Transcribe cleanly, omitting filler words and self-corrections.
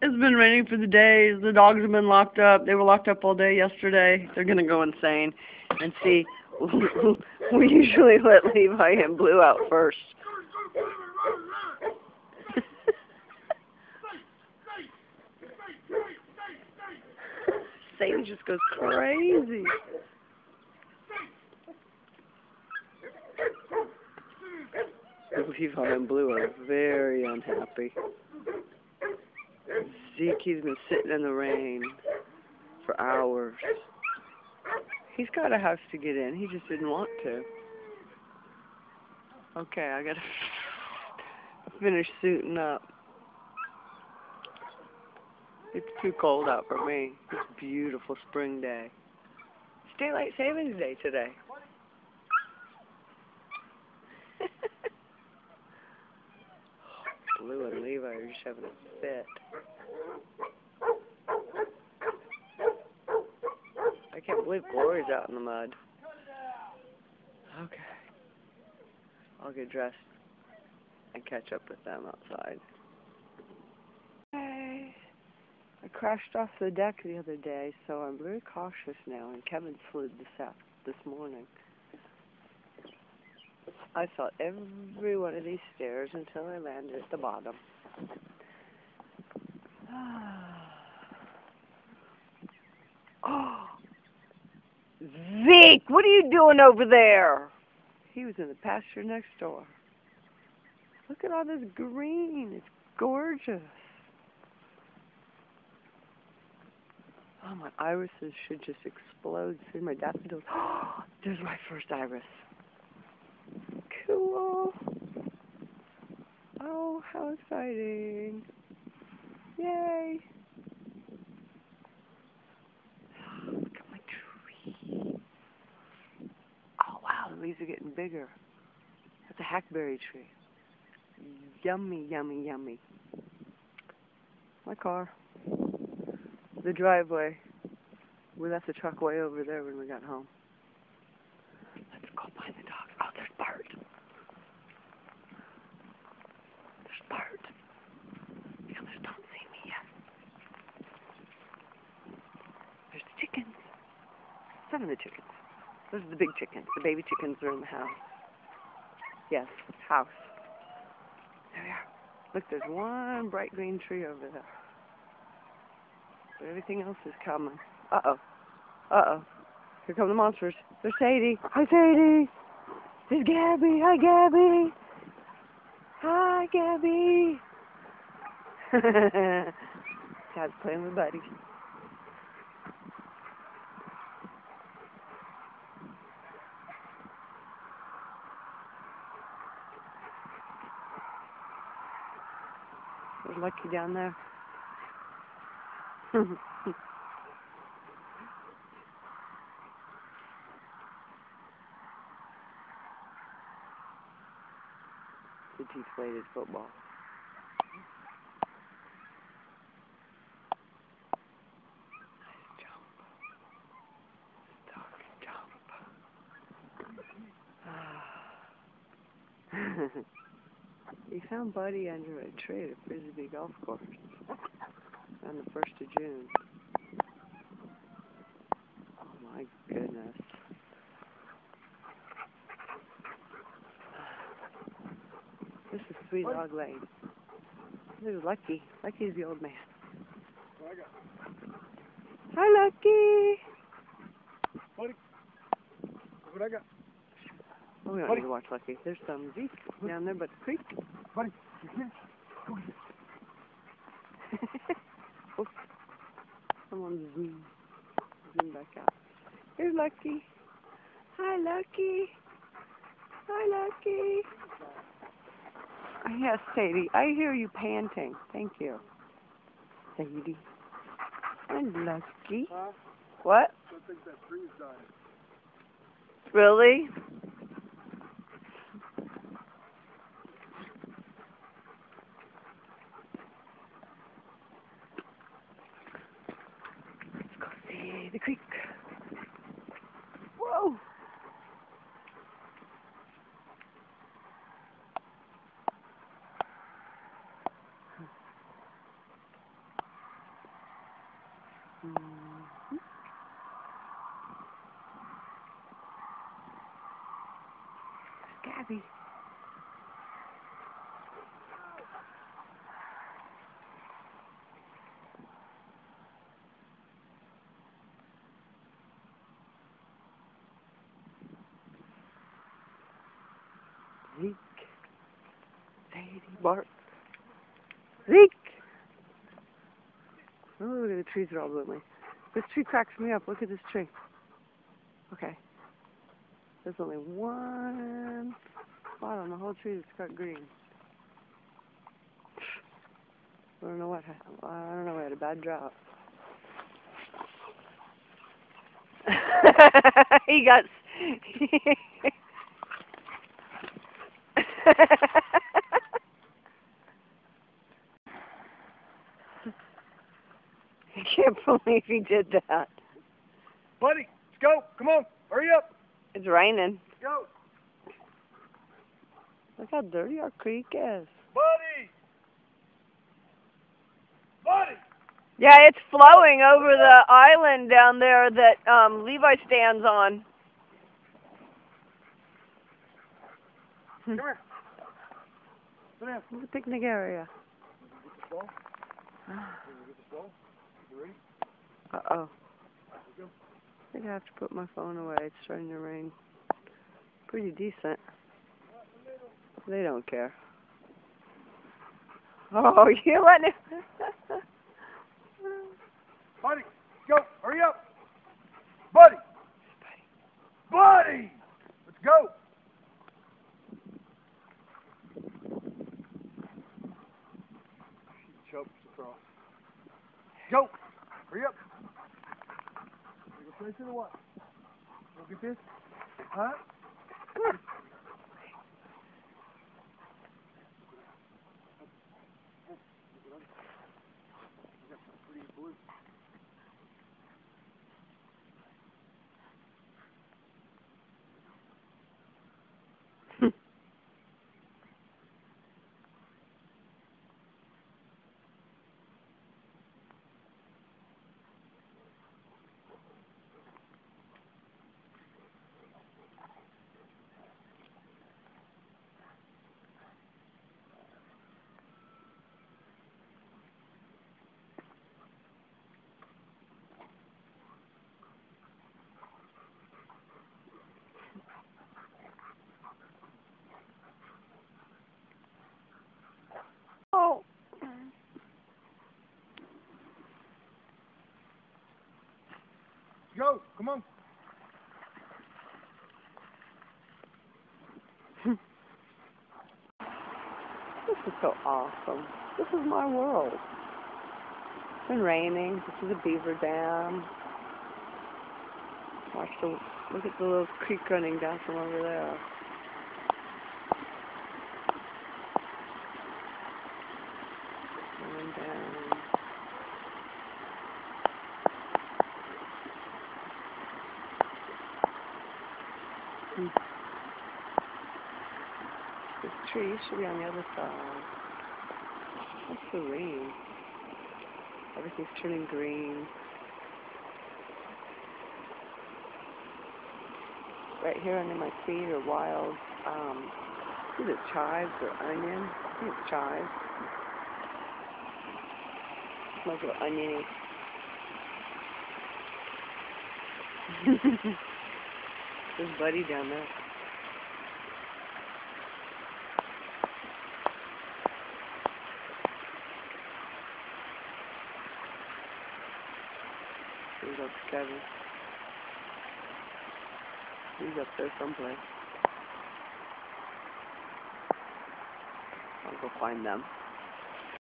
It's been raining for the days. The dogs have been locked up. They were locked up all day yesterday. They're gonna go insane. And see, we usually let Levi and Blue out first. Sadie just goes crazy. Levi and Blue are very unhappy. Zeke, he's been sitting in the rain for hours. He's got a house to get in. He just didn't want to. Okay, I gotta finish suiting up. It's too cold out for me. It's a beautiful spring day. It's daylight savings day today. Blue and Levi are just having a fit. I can't believe Glory's out in the mud. Okay. I'll get dressed and catch up with them outside. Hey. I crashed off the deck the other day, so I'm very cautious now, and Kevin slid this morning. I saw every one of these stairs until I landed at the bottom. Oh, Zeke, what are you doing over there? He was in the pasture next door. Look at all this green. It's gorgeous. Oh, my irises should just explode. See my daffodils. Oh, there's my first iris. Cool. Oh, how exciting. Yay. Look at my tree. Oh, wow, the leaves are getting bigger. That's a hackberry tree. Yummy, yummy, yummy. My car. The driveway. We left the truck way over there when we got home. Let's go find the dogs. Oh, there's Bart. There's Bart. The others don't see me yet. There's the chickens. Some of the chickens. Those are the big chickens. The baby chickens are in the house. Yes, house. There we are. Look, there's one bright green tree over there. But everything else is coming. Uh-oh. Uh-oh. Here come the monsters. There's Sadie. Hi, Sadie. There's Gabby. Hi, Gabby. Hi, Gabby. Dad's playing with buddies. There's Lucky down there. The deflated football. Jump. He found Buddy under a tree at a Frisbee golf course on the 1st of June. Oh my goodness. This is Sweet Dog Lane. This is Lucky. Lucky's the old man. Hi, Lucky. Buddy, what I got? Oh, we don't need to watch Lucky. There's some Zeke down there by the creek. Buddy, you here? Come here. Oh, someone zoom back out. Here's Lucky. Hi, Lucky. Hi, Lucky. Yes, Sadie. I hear you panting. Thank you. Sadie. And Lucky. Huh? What? I think that tree's dying. Really? Let's go see the creek. Whoa! Mm-hmm. Gabby. Zeke. Sadie bark. Zeke! Oh, look at the trees are all blooming. This tree cracks me up. Look at this tree. Okay. There's only one spot on the whole tree that's got green. I don't know what happened. I don't know. We had a bad drought. He got. I can't believe he did that. Buddy, let's go. Come on. Hurry up. It's raining. Let's go. Look how dirty our creek is. Buddy. Buddy. Yeah, it's flowing over the island down there that Levi stands on. Come here. Sit down. It's a picnic area. Get the ball. Get the ball. You ready? Uh-oh. Let's go. I think I have to put my phone away. It's starting to rain. Pretty decent. They don't care. Oh, you letting it... Buddy, go. Hurry up. Buddy. Buddy. Let's go. She chokes across. Go. Hurry up. You go place it or what? Go get this? Huh? Come on. I got some pretty blue. Oh. Go. Come on. This is so awesome. This is my world. It's been raining. This is a beaver dam. Look at the little creek running down from over there. Running down. This tree should be on the other side. That's serene. Everything's turning green. Right here under my feet are wild, is it chives or onion? I think it's chives. Smells a little oniony. There's Buddy down there. He's up Kevin. He's up there someplace. I'll go find them.